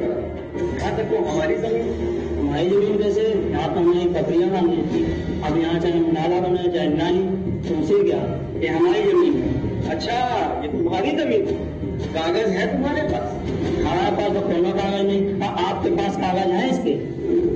यहाँ तक तो हमारी जमीन कैसे, यहाँ तो हमारी बकरियां बांधनी थी, अब यहाँ चाहे नाला बना चाहे नाली, तुमसे क्या, ये हमारी जमीन है। अच्छा, ये तुम्हारी जमीन, कागज है तुम्हारे पास? हमारे पास तो कोई कागज नहीं, आपके पास कागज है इसके?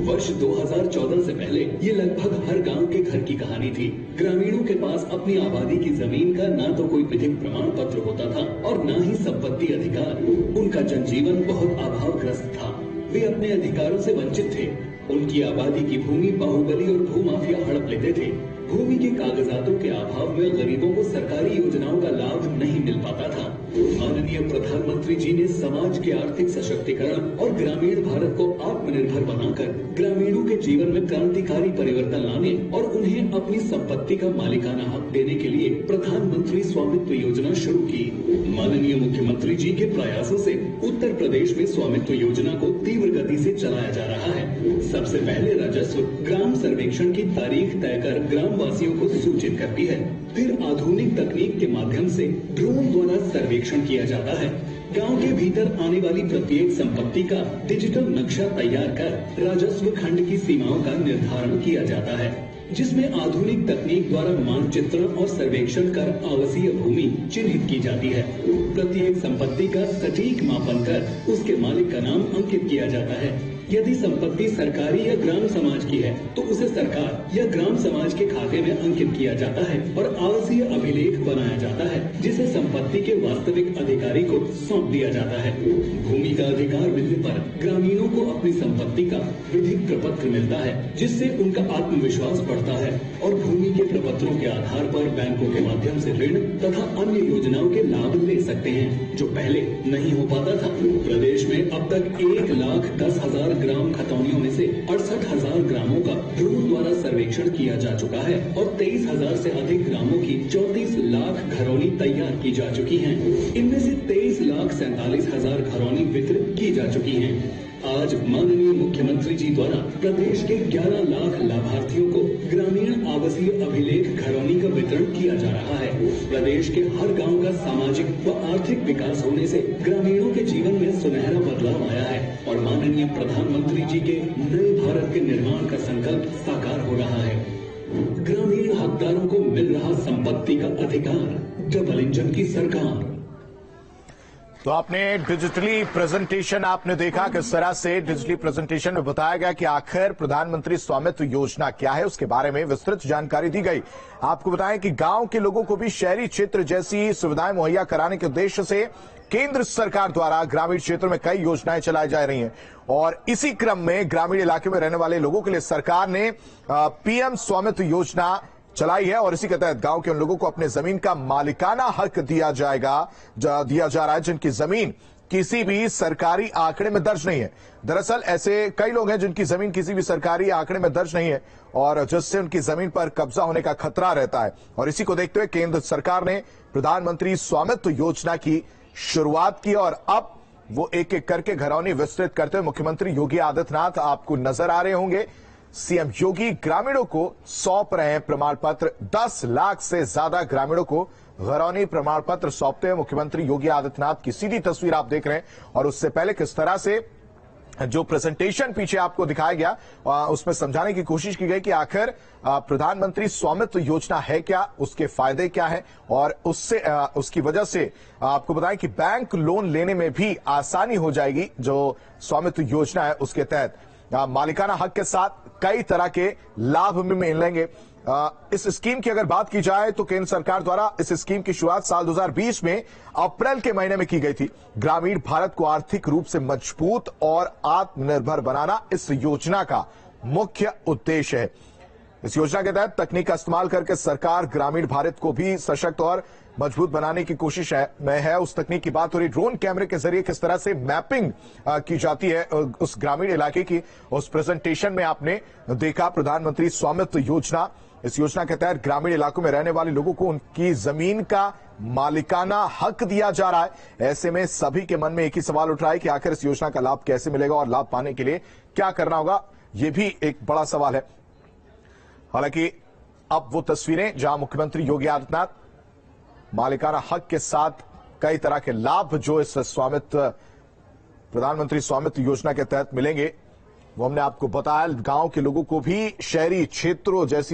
वर्ष 2014 से पहले ये लगभग हर गांव के घर की कहानी थी। ग्रामीणों के पास अपनी आबादी की जमीन का ना तो कोई विधिक प्रमाण पत्र होता था और ना ही संपत्ति अधिकार। उनका जनजीवन बहुत अभावग्रस्त था। वे अपने अधिकारों से वंचित थे। उनकी आबादी की भूमि बाहुबली और भूमाफिया हड़प लेते थे। भूमि के कागजातों के अभाव में गरीबों को सरकारी योजनाओं का लाभ नहीं मिल पाता था। माननीय प्रधानमंत्री जी ने समाज के आर्थिक सशक्तिकरण और ग्रामीण भारत को आत्मनिर्भर बनाकर ग्रामीणों के जीवन में क्रांतिकारी परिवर्तन लाने और उन्हें अपनी संपत्ति का मालिकाना हक देने के लिए प्रधानमंत्री स्वामित्व योजना शुरू की। माननीय मुख्यमंत्री जी के प्रयासों से उत्तर प्रदेश में स्वामित्व योजना को तीव्र गति से चलाया जा रहा है। सबसे पहले राजस्व ग्राम सर्वेक्षण की तारीख तय कर ग्रामवासियों को सूचित करती है। फिर आधुनिक तकनीक के माध्यम से ड्रोन द्वारा सर्वेक्षण किया जाता है। गांव के भीतर आने वाली प्रत्येक संपत्ति का डिजिटल नक्शा तैयार कर राजस्व खंड की सीमाओं का निर्धारण किया जाता है, जिसमें आधुनिक तकनीक द्वारा मानचित्रण और सर्वेक्षण कर आवासीय भूमि चिन्हित की जाती है। प्रत्येक संपत्ति का सटीक मापन कर उसके मालिक का नाम अंकित किया जाता है। यदि संपत्ति सरकारी या ग्राम समाज की है तो उसे सरकार या ग्राम समाज के खाते में अंकित किया जाता है और आवासीय अभिलेख बनाया जाता है, जिसे संपत्ति के वास्तविक अधिकारी को सौंप दिया जाता है। भूमि का अधिकार मिलने पर ग्रामीणों को अपनी संपत्ति का विधिक प्रपत्र मिलता है, जिससे उनका आत्मविश्वास बढ़ता है और भूमि के प्रपत्रों के आधार पर बैंकों के माध्यम से ऋण तथा अन्य योजनाओं के लाभ ले सकते हैं, जो पहले नहीं हो पाता था। प्रदेश में अब तक 1,10,000 ग्राम खतौनियों में से 68,000 ग्रामों का ड्रोन द्वारा सर्वेक्षण किया जा चुका है और 23,000 से अधिक ग्रामों की 34 लाख घरौनी तैयार की जा चुकी हैं। इनमें से 23,47,000 घरौनी वितरित की जा चुकी हैं। आज माननीय मुख्यमंत्री जी द्वारा प्रदेश के 11 लाख लाभार्थियों को ग्रामीण आवासीय अभिलेख घरौनी का वितरण किया जा रहा है। प्रदेश के हर गांव का सामाजिक व आर्थिक विकास होने से ग्रामीणों के जीवन में सुनहरा बदलाव आया है और माननीय प्रधानमंत्री जी के नए भारत के निर्माण का संकल्प साकार हो रहा है। ग्रामीण हकदारों को मिल रहा संपत्ति का अधिकार, डबल इंजन की सरकार। तो आपने डिजिटली प्रेजेंटेशन आपने देखा किस तरह से डिजिटली प्रेजेंटेशन में बताया गया कि आखिर प्रधानमंत्री स्वामित्व योजना क्या है, उसके बारे में विस्तृत जानकारी दी गई। आपको बताएं कि गांव के लोगों को भी शहरी क्षेत्र जैसी सुविधाएं मुहैया कराने के उद्देश्य से केंद्र सरकार द्वारा ग्रामीण क्षेत्र में कई योजनाएं चलाई जा रही हैं और इसी क्रम में ग्रामीण इलाके में रहने वाले लोगों के लिए सरकार ने पीएम स्वामित्व योजना चलाई है और इसी के तहत गांव के उन लोगों को अपने जमीन का मालिकाना हक दिया जा रहा है जिनकी जमीन किसी भी सरकारी आंकड़े में दर्ज नहीं है। दरअसल ऐसे कई लोग हैं जिनकी जमीन किसी भी सरकारी आंकड़े में दर्ज नहीं है और जिससे उनकी जमीन पर कब्जा होने का खतरा रहता है और इसी को देखते हुए केंद्र सरकार ने प्रधानमंत्री स्वामित्व योजना की शुरुआत की और अब वो एक एक करके घरौनी विस्तृत करते हुए मुख्यमंत्री योगी आदित्यनाथ आपको नजर आ रहे होंगे। सीएम योगी ग्रामीणों को सौंप रहे हैं प्रमाण पत्र। 10 लाख से ज्यादा ग्रामीणों को घरौनी प्रमाण पत्र सौंपते हुए मुख्यमंत्री योगी आदित्यनाथ की सीधी तस्वीर आप देख रहे हैं और उससे पहले किस तरह से जो प्रेजेंटेशन पीछे आपको दिखाया गया उसमें समझाने की कोशिश की गई कि आखिर प्रधानमंत्री स्वामित्व योजना है क्या, उसके फायदे क्या हैं और उसकी वजह से आपको बताएं कि बैंक लोन लेने में भी आसानी हो जाएगी। जो स्वामित्व योजना है उसके तहत मालिकाना हक के साथ कई तरह के लाभ भी मिलेंगे। इस स्कीम की अगर बात की जाए तो केंद्र सरकार द्वारा इस स्कीम की शुरुआत साल 2020 में अप्रैल के महीने में की गई थी। ग्रामीण भारत को आर्थिक रूप से मजबूत और आत्मनिर्भर बनाना इस योजना का मुख्य उद्देश्य है। इस योजना के तहत तकनीक का इस्तेमाल करके सरकार ग्रामीण भारत को भी सशक्त और मजबूत बनाने की कोशिश में है। उस तकनीक की बात हो रही, ड्रोन कैमरे के जरिए किस तरह से मैपिंग की जाती है उस ग्रामीण इलाके की, उस प्रेजेंटेशन में आपने देखा। प्रधानमंत्री स्वामित्व योजना, इस योजना के तहत ग्रामीण इलाकों में रहने वाले लोगों को उनकी जमीन का मालिकाना हक दिया जा रहा है। ऐसे में सभी के मन में एक ही सवाल उठ रहा है कि आखिर इस योजना का लाभ कैसे मिलेगा और लाभ पाने के लिए क्या करना होगा, यह भी एक बड़ा सवाल है। हालांकि अब वो तस्वीरें जहां मुख्यमंत्री योगी आदित्यनाथ मालिकाना हक के साथ कई तरह के लाभ जो इस स्वामित्व प्रधानमंत्री स्वामित्व योजना के तहत मिलेंगे। वो हमने आपको बताया, गांव के लोगों को भी शहरी क्षेत्रों जैसी